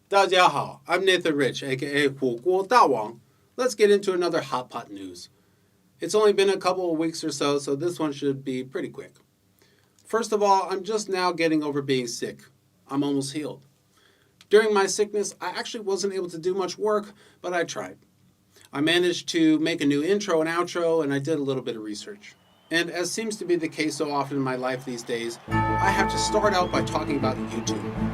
大家好, I'm Nathan Rich, aka 火锅大王. Let's get into another hot pot news. It's only been a couple of weeks or so this one should be pretty quick. First of all, I'm just now getting over being sick. I'm almost healed. During my sickness, I actually wasn't able to do much work, but I tried. I managed to make a new intro and outro, and I did a little bit of research. And as seems to be the case so often in my life these days, I have to start out by talking about YouTube.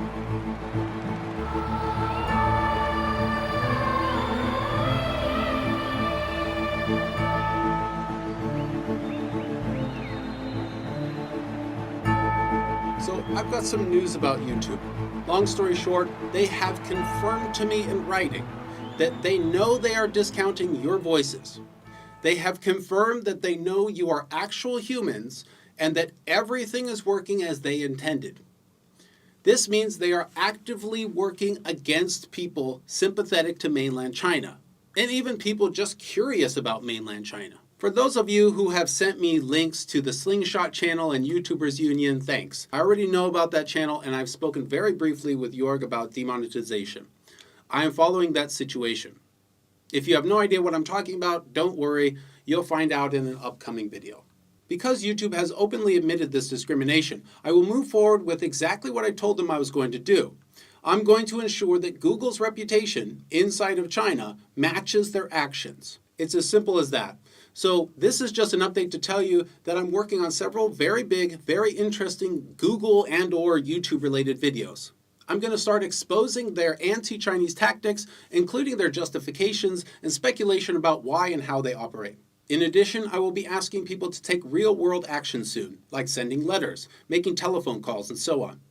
So I've got some news about YouTube. Long story short, they have confirmed to me in writing that they know they are discounting your voices. They have confirmed that they know you are actual humans and that everything is working as they intended. This means they are actively working against people sympathetic to mainland China, and even people just curious about mainland China. For those of you who have sent me links to the Slingshot channel and YouTubers Union, thanks. I already know about that channel and I've spoken very briefly with Jorg about demonetization. I am following that situation. If you have no idea what I'm talking about, don't worry, you'll find out in an upcoming video. Because YouTube has openly admitted this discrimination, I will move forward with exactly what I told them I was going to do. I'm going to ensure that Google's reputation inside of China matches their actions. It's as simple as that. So this is just an update to tell you that I'm working on several very big, very interesting Google and/or YouTube related videos. I'm going to start exposing their anti-Chinese tactics, including their justifications and speculation about why and how they operate. In addition, I will be asking people to take real-world action soon, like sending letters, making telephone calls, and so on.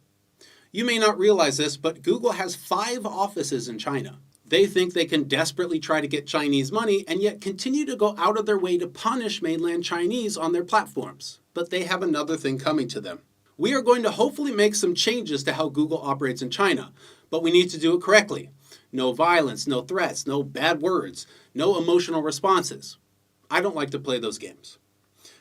You may not realize this, but Google has 5 offices in China. They think they can desperately try to get Chinese money and yet continue to go out of their way to punish mainland Chinese on their platforms. But they have another thing coming to them. We are going to hopefully make some changes to how Google operates in China, but we need to do it correctly. No violence, no threats, no bad words, no emotional responses. I don't like to play those games.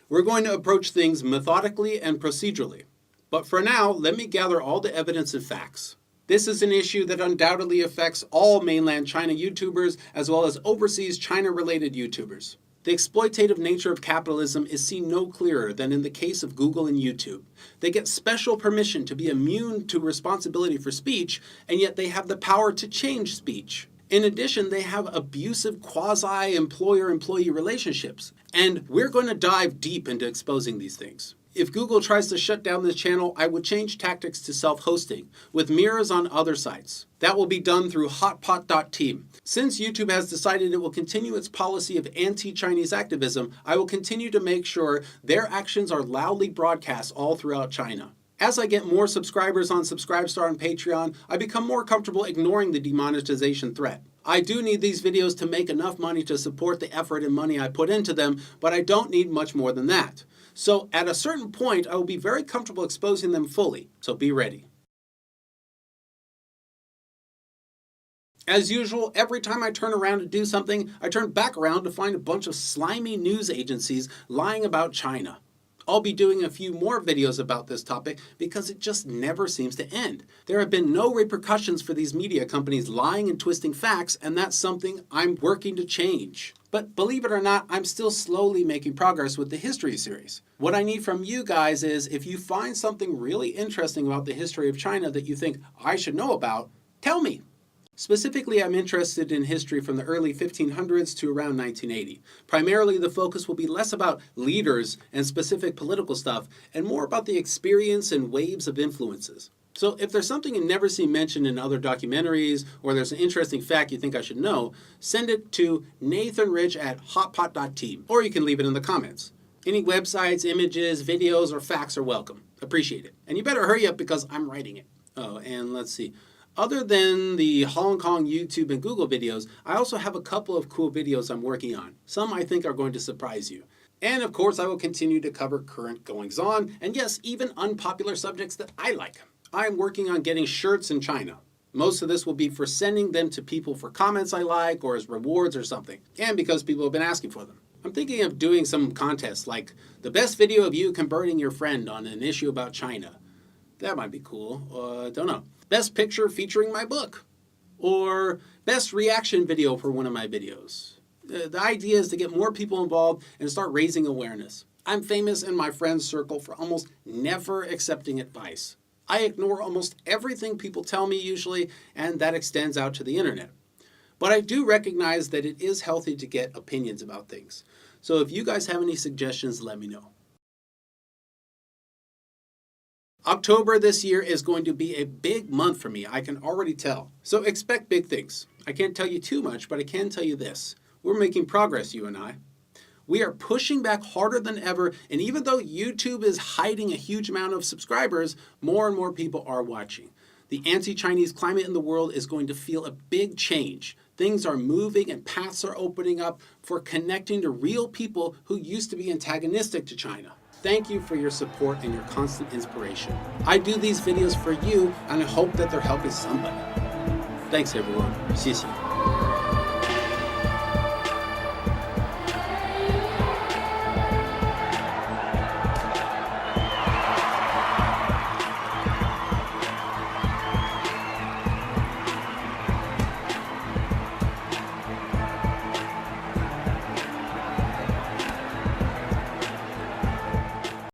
We're going to approach things methodically and procedurally. But for now, let me gather all the evidence and facts. This is an issue that undoubtedly affects all mainland China YouTubers as well as overseas China-related YouTubers. The exploitative nature of capitalism is seen no clearer than in the case of Google and YouTube. They get special permission to be immune to responsibility for speech, and yet they have the power to change speech. In addition, they have abusive quasi-employer-employee relationships, and we're going to dive deep into exposing these things. If Google tries to shut down this channel, I would change tactics to self-hosting, with mirrors on other sites. That will be done through hotpot.team. Since YouTube has decided it will continue its policy of anti-Chinese activism, I will continue to make sure their actions are loudly broadcast all throughout China. As I get more subscribers on Subscribestar and Patreon, I become more comfortable ignoring the demonetization threat. I do need these videos to make enough money to support the effort and money I put into them, but I don't need much more than that. So at a certain point, I will be very comfortable exposing them fully, so be ready. As usual, every time I turn around to do something, I turn back around to find a bunch of slimy news agencies lying about China. I'll be doing a few more videos about this topic because it just never seems to end. There have been no repercussions for these media companies lying and twisting facts, and that's something I'm working to change. But believe it or not, I'm still slowly making progress with the history series. What I need from you guys is if you find something really interesting about the history of China that you think I should know about, tell me. Specifically, I'm interested in history from the early 1500s to around 1980. Primarily, the focus will be less about leaders and specific political stuff, and more about the experience and waves of influences. So if there's something you never see mentioned in other documentaries, or there's an interesting fact you think I should know, send it to nathanrich@hotpot.team, or you can leave it in the comments. Any websites, images, videos, or facts are welcome. Appreciate it. And you better hurry up because I'm writing it. Oh, and let's see. Other than the Hong Kong YouTube and Google videos, I also have a couple of cool videos I'm working on. Some I think are going to surprise you. And of course, I will continue to cover current goings-on, and yes, even unpopular subjects that I like. I'm working on getting shirts in China. Most of this will be for sending them to people for comments I like or as rewards or something, and because people have been asking for them. I'm thinking of doing some contests like the best video of you converting your friend on an issue about China. That might be cool. Don't know. Best picture featuring my book. or best reaction video for one of my videos. The idea is to get more people involved and start raising awareness. I'm famous in my friends circle for almost never accepting advice. I ignore almost everything people tell me usually, and that extends out to the internet. But I do recognize that it is healthy to get opinions about things. So if you guys have any suggestions, let me know. October this year is going to be a big month for me, I can already tell. So expect big things. I can't tell you too much, but I can tell you this. We're making progress, you and I. We are pushing back harder than ever, and even though YouTube is hiding a huge amount of subscribers, more and more people are watching. The anti-Chinese climate in the world is going to feel a big change. Things are moving and paths are opening up for connecting to real people who used to be antagonistic to China. Thank you for your support and your constant inspiration. I do these videos for you, and I hope that they're helping somebody. Thanks everyone. 谢谢.